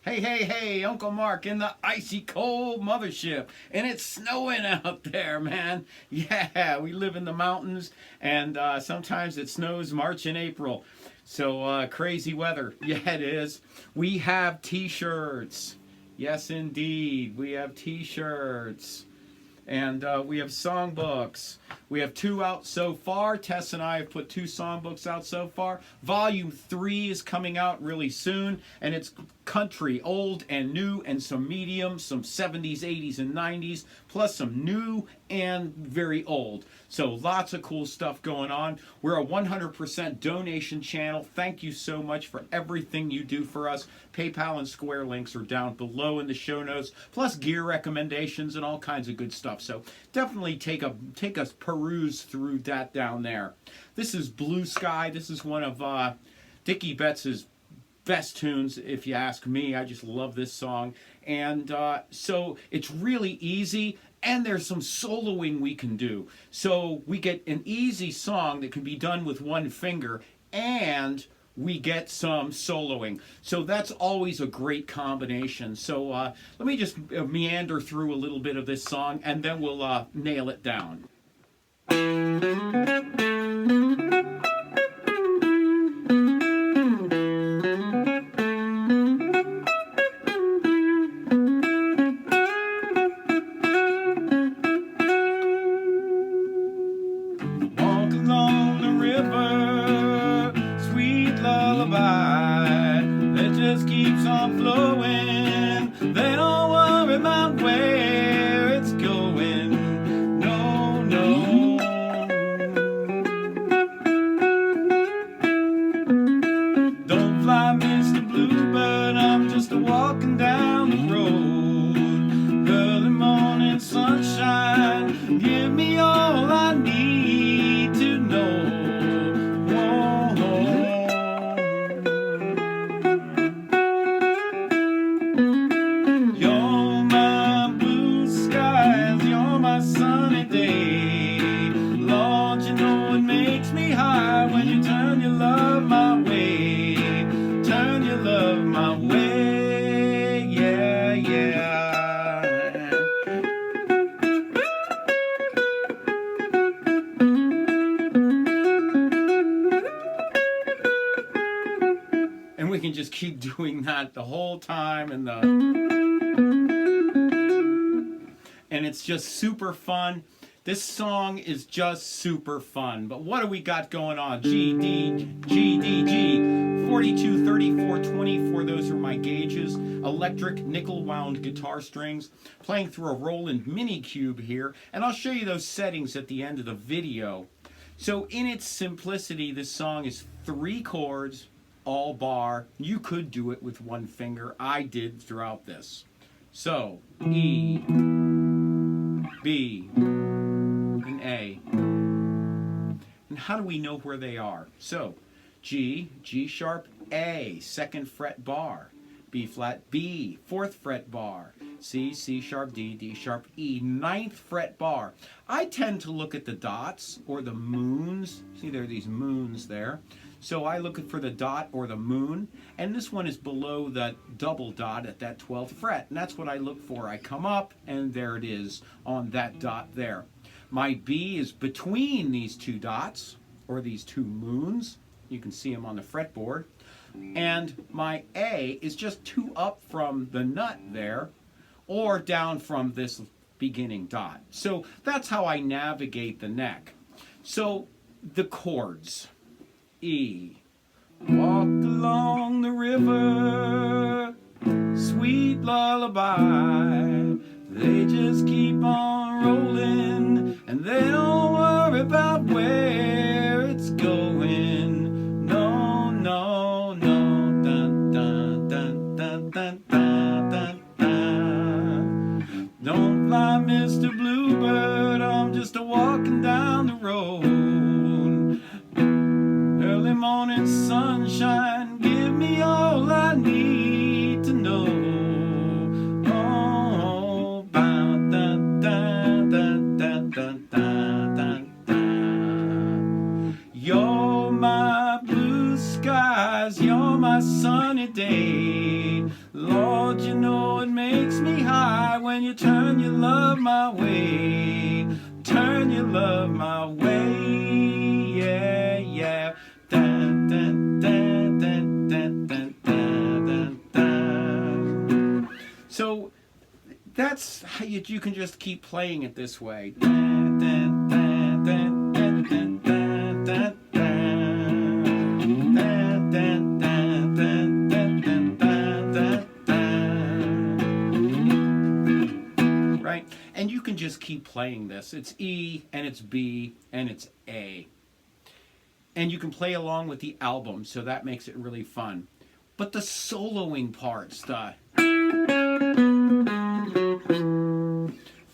Hey, hey, hey, Uncle Mark in the icy cold mothership. And it's snowing out there, man. Yeah, we live in the mountains, and sometimes it snows March and April. So crazy weather. Yeah, it is. We have t-shirts. Yes, indeed. We have t-shirts. And we have songbooks. We have 2 out so far. Tess and I have put 2 songbooks out so far. Volume 3 is coming out really soon, and it's country, old and new, and some medium, some 70s, 80s, and 90s, plus some new and very old. So lots of cool stuff going on. We're a 100% donation channel. Thank you so much for everything you do for us. PayPal and Square links are down below in the show notes, plus gear recommendations and all kinds of good stuff. So definitely take a peruse through that down there. This is Blue Sky. This is one of Dickey Betts's best tunes, if you ask me. I just love this song. And so it's really easy, and there's some soloing we can do. So we get an easy song that can be done with one finger, and we get some soloing. So that's always a great combination. So let me just meander through a little bit of this song, and then we'll nail it down. Just keeps on flowing. They don't worry about where it's going. No, no. Don't fly, Mr. Bluebird, I'm just a walking down the road. Early morning sunshine, give me all I need to know. We can just keep doing that the whole time, and it's just super fun. This song is just super fun. But what do we got going on? G, D, G, D, G. 42, 34, 24, those are my gauges. Electric nickel wound guitar strings. Playing through a Roland Mini Cube here. And I'll show you those settings at the end of the video. So in its simplicity, this song is 3 chords, all bar. You could do it with one finger. I did throughout this. So, E, B, and A. And how do we know where they are? So, G, G sharp, A, 2nd fret bar. B flat, B, 4th fret bar. C, C sharp, D, D sharp, E, 9th fret bar. I tend to look at the dots or the moons. See, there are these moons there. So I look for the dot or the moon, and this one is below that double dot at that 12th fret, and that's what I look for. I come up, and there it is on that dot there. My B is between these 2 dots, or these 2 moons. You can see them on the fretboard. And my A is just 2 up from the nut there, or down from this beginning dot. So that's how I navigate the neck. So the chords. E. Walked along the river, sweet lullaby. They just keep on rolling, and they don't worry about where it's going. No, no, no. Dun, dun, dun, dun, dun, dun, dun, dun. Don't fly, Mr. Bluebird, I'm just a walking down the road. Early morning sunshine, give me all I need to know. Oh, dun, dun, dun, dun, dun, dun, dun, dun. You're my blue skies, you're my sunny day. Lord, when you turn your love my way, turn your love my way, yeah, yeah. Dun, dun, dun, dun, dun, dun, dun, dun, dun. So that's how you can just keep playing it this way. Dun, dun, dun, dun, dun, dun, dun, dun, dun, dun, dun, dun, dun, dun, dun, dun. Right? And you can just keep playing this. It's E, and it's B, and it's A. And you can play along with the album, so that makes it really fun. But the soloing parts,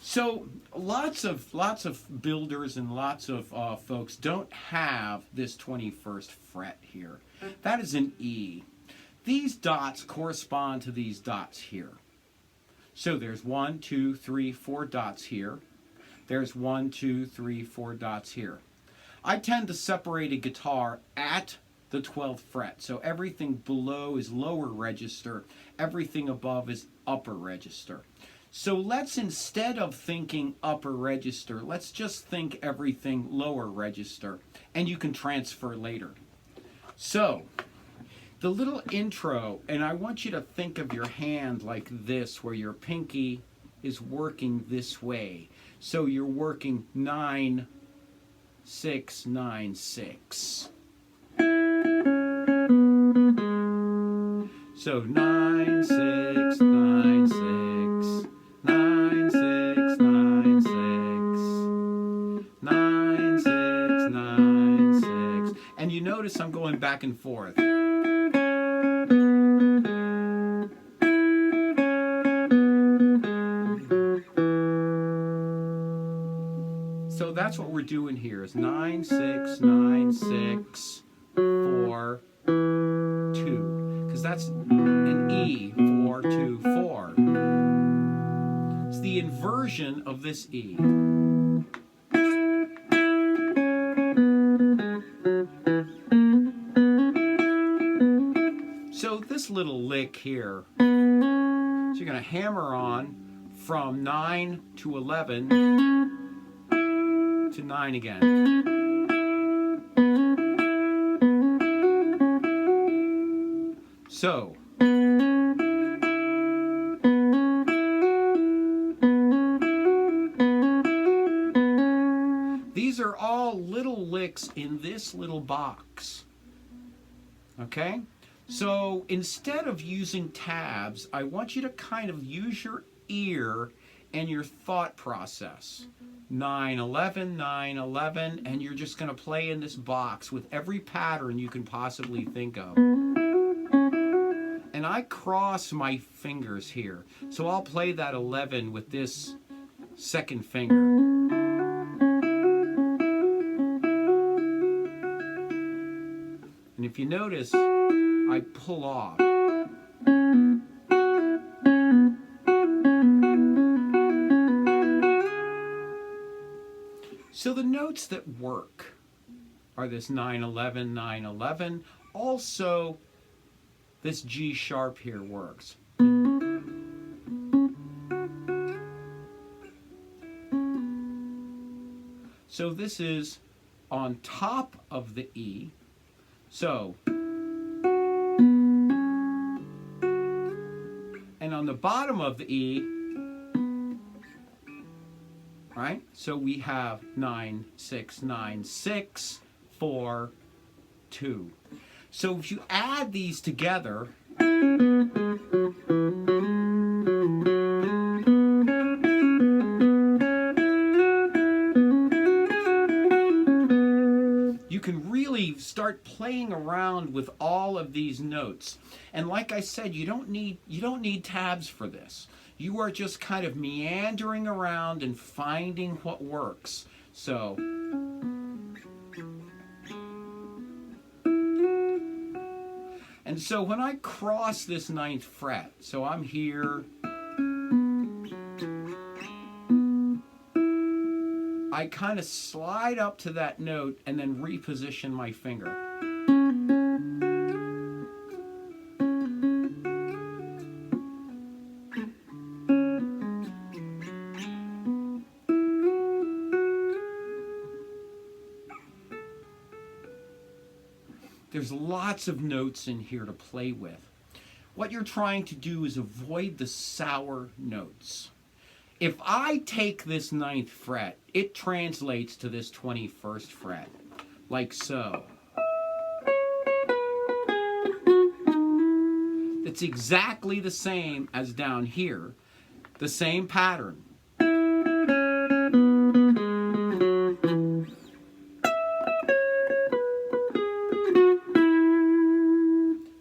so lots of builders and lots of folks don't have this 21st fret here. That is an E. These dots correspond to these dots here. So there's 1, 2, 3, 4 dots here. There's 1, 2, 3, 4 dots here. I tend to separate a guitar at the 12th fret. So everything below is lower register, everything above is upper register. So let's, instead of thinking upper register, let's just think everything lower register, and you can transfer later. So the little intro, and I want you to think of your hand like this, where your pinky is working this way. So you're working 9, 6, 9, 6. So 9, 6, 9, 6, 9, 6, 9, 6, 9, 6, 9, 6. And you notice I'm going back and forth. So that's what we're doing here is 9, 6, 9, 6, 4, 2. Because that's an E, 4, 2, 4. It's the inversion of this E. So this little lick here, so you're going to hammer on from 9 to 11 to 9 again. So these are all little licks in this little box. Okay? So instead of using tabs, I want you to kind of use your ear and your thought process. 9, 11, 9, 11, and you're just going to play in this box with every pattern you can possibly think of. And I cross my fingers here. So I'll play that 11 with this second finger. And if you notice, I pull off. So the notes that work are this 9, 11, 9, 11. Also, this G sharp here works. So this is on top of the E. So, and on the bottom of the E, right? So we have 9, 6, 9, 6, 4, 2. So if you add these together, you can really start playing around with all of these notes. And like I said, you don't need tabs for this. You are just kind of meandering around and finding what works. So and so when I cross this 9th fret, so I'm here, I kind of slide up to that note and then reposition my finger. There's lots of notes in here to play with. What you're trying to do is avoid the sour notes. If I take this 9th fret, it translates to this 21st fret, like so. It's exactly the same as down here, the same pattern.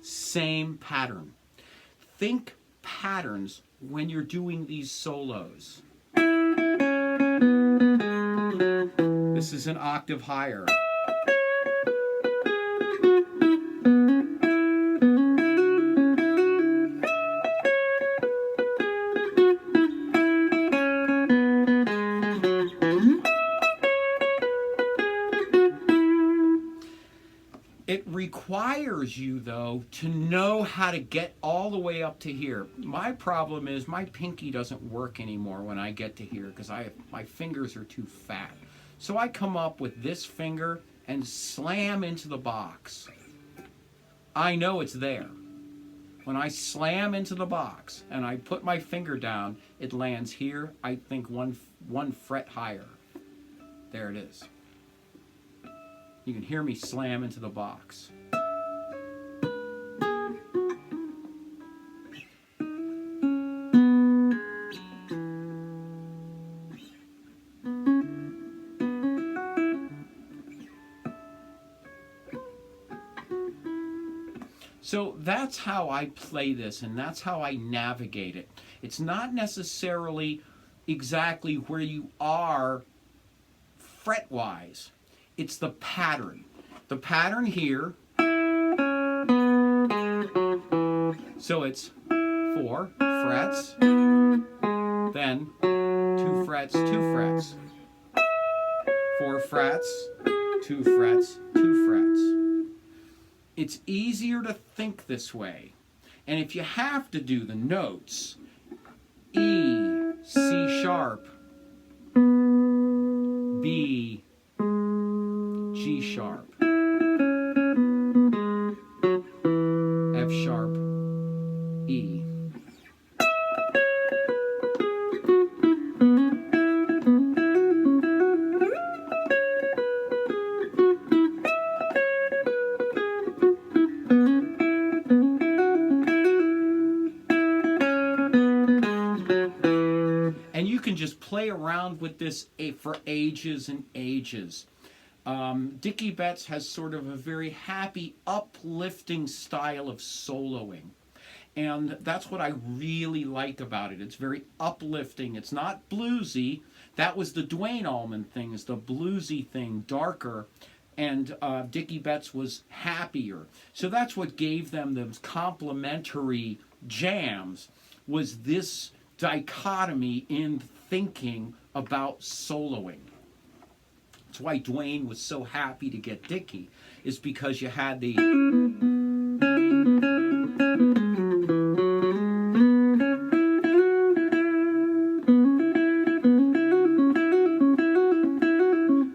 Same pattern. Think patterns when you're doing these solos. This is an octave higher. It requires you, though, to know how to get all the way up to here. My problem is my pinky doesn't work anymore when I get to here because my fingers are too fat. So I come up with this finger and slam into the box. I know it's there. When I slam into the box and I put my finger down, it lands here, I think one fret higher. There it is. You can hear me slam into the box. So that's how I play this, and that's how I navigate it. It's not necessarily exactly where you are fret-wise. It's the pattern. The pattern here. So it's 4 frets, then 2 frets, 2 frets. 4 frets, 2 frets, 2 frets. It's easier to think this way. And if you have to do the notes, E, C sharp, B, G sharp, F sharp, E. And you can just play around with this for ages and ages. Dickey Betts has sort of a very happy, uplifting style of soloing. And that's what I really like about it. It's very uplifting. It's not bluesy. That was the Duane Allman thing, is the bluesy thing, darker. And Dickey Betts was happier. So that's what gave them those complementary jams, was this dichotomy in thinking about soloing. That's why Duane was so happy to get Dickey, is because you had the...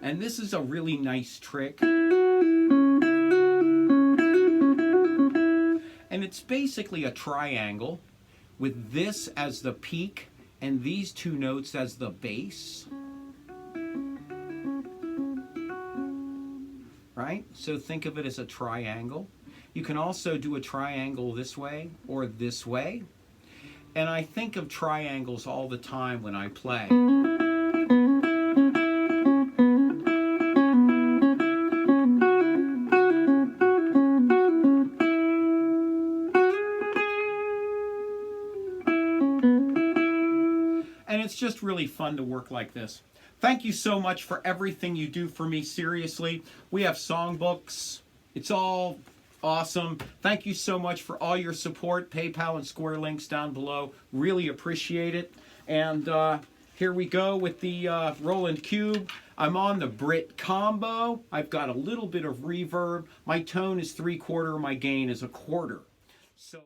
And this is a really nice trick. And it's basically a triangle with this as the peak and these 2 notes as the bass. Right? So think of it as a triangle. You can also do a triangle this way or this way. And I think of triangles all the time when I play. And it's just really fun to work like this. Thank you so much for everything you do for me, seriously. We have songbooks. It's all awesome. Thank you so much for all your support. PayPal and Square links down below. Really appreciate it. And here we go with the Roland Cube. I'm on the Brit combo. I've got a little bit of reverb. My tone is 3/4. My gain is 1/4. So